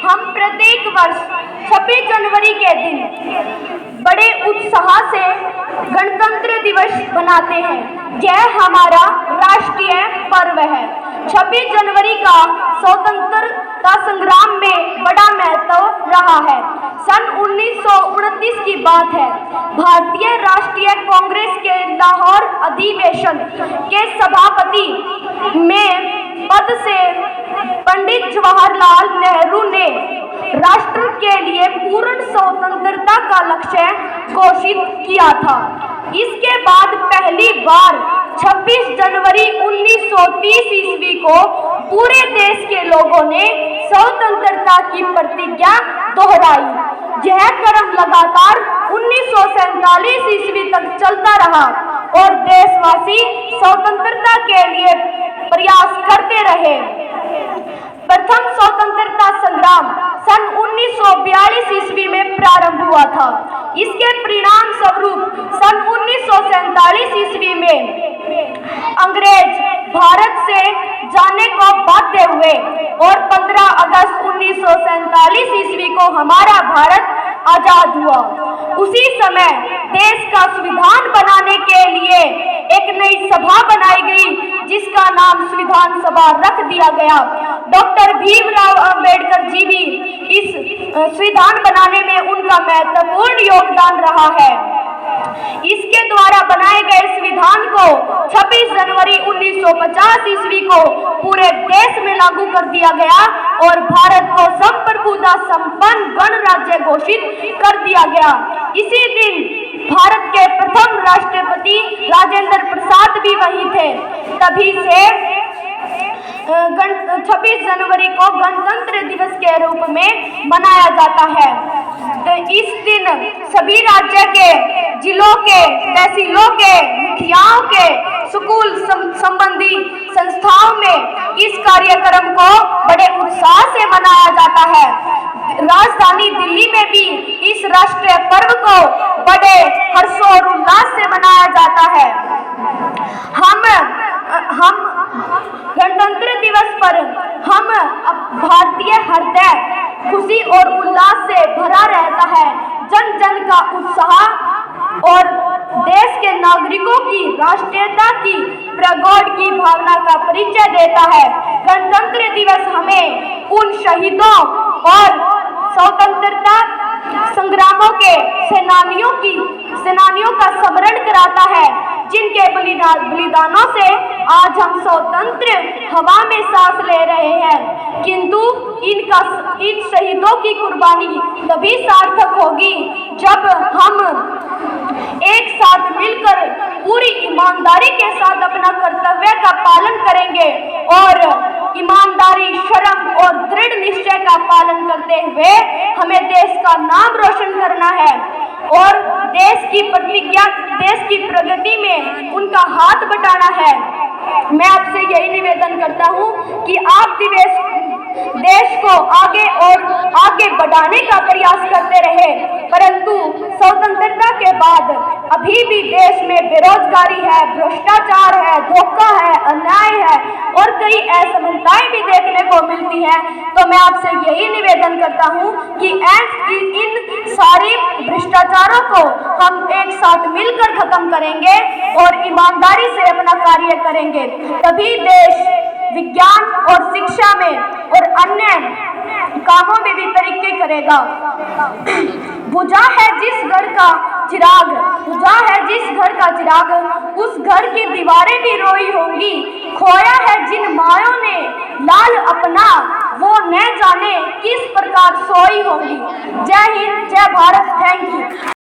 हम प्रत्येक वर्ष 26 जनवरी के दिन बड़े उत्साह से गणतंत्र दिवस मनाते हैं। यह हमारा राष्ट्रीय पर्व है। 26 जनवरी का स्वतंत्रता संग्राम में बड़ा महत्व रहा है। सन 1929 की बात है। भारतीय राष्ट्रीय कांग्रेस के लाहौर अधिवेशन के सभापति में पद से पंडित जवाहरलाल नेहरू ने राष्ट्र के लिए पूर्ण स्वतंत्रता का लक्ष्य घोषित किया था। इसके बाद पहली बार 26 जनवरी 1930 ईस्वी को पूरे देश के लोगों ने स्वतंत्रता की प्रतिज्ञा दोहराई। यह क्रम लगातार 1947 ईस्वी तक चलता रहा और देशवासी स्वतंत्रता के लिए प्रयास करते रहे। प्रथम स्वतंत्रता संग्राम सन 1942 ईस्वी में प्रारंभ हुआ था। इसके परिणाम स्वरूप सन 1947 ईस्वी में अंग्रेज भारत से जाने को बाध्य हुए और 15 अगस्त 1947 ईस्वी को हमारा भारत आजाद हुआ। उसी समय देश का संविधान बनाने के लिए एक नई सभा बनाई गई, जिसका नाम संविधान सभा रख दिया गया। डॉक्टर भीमराव अंबेडकर जी भी इस संविधान बनाने में उनका महत्वपूर्ण योगदान रहा है। इसके द्वारा बनाए गए संविधान को 26 जनवरी 1950 ईस्वी को पूरे देश में लागू कर दिया गया और भारत को संप्रभुता संपन्न गणराज्य घोषित कर दिया गया। इसी दिन भारत के प्रथम राष्ट्रपति राजेंद्र प्रसाद भी वही थे। तभी से 26 जनवरी को गणतंत्र दिवस के रूप में मनाया जाता है। तो इस दिन सभी राज्य के, जिलों के, तहसीलों के, मुखियाओं के, स्कूल संबंधी संस्थाओं में इस कार्यक्रम को बड़े उत्साह से मनाया जाता है। राजधानी दिल्ली में भी इस राष्ट्रीय पर्व को बड़े हर्षोल्लास से मनाया जाता है। हम गणतंत्र दिवस पर हम भारतीय हृदय खुशी और उल्लास से भरा रहता है। जन जन का उत्साह और देश के नागरिकों की राष्ट्रीयता की प्रगाढ़ की भावना का परिचय देता है। गणतंत्र दिवस हमें उन शहीदों और स्वतंत्रता संग्रामों के सेनानियों का स्मरण कराता है, जिनके बलिदानों से आज हम स्वतंत्र हवा में सांस ले रहे हैं। किंतु इन शहीदों की कुर्बानी तभी सार्थक होगी जब हम एक साथ मिलकर पूरी ईमानदारी के साथ अपना कर्तव्य का पालन करेंगे और ईमानदारी, शर्म और दृढ़ निश्चय का पालन करते हुए हमें देश का नाम रोशन करना है और देश की प्रगति में उनका हाथ बटाना है। मैं आपसे यही निवेदन करता हूँ कि आप देश को आगे और आगे बढ़ाने का प्रयास करते रहे, परंतु स्वतंत्रता के बाद अभी भी देश में बेरोजगारी है, भ्रष्टाचार है, धोखा है, अन्याय है और कई असमानताएं भी देखने को मिलती हैं। तो मैं आपसे यही निवेदन करता हूं कि इन सारे भ्रष्टाचारों को हम एक साथ मिलकर खत्म करेंगे और ईमानदारी से अपना कार्य करेंगे, तभी देश विज्ञान और शिक्षा में और अन्य कामों में भी तरक्की करेगा। बुझा है जिस घर का चिराग, उस घर की दीवारें भी रोई होंगी। खोया है जिन मायों ने लाल अपना, वो न जाने किस प्रकार सोई होंगी। जय हिंद, जय भारत। Thank you.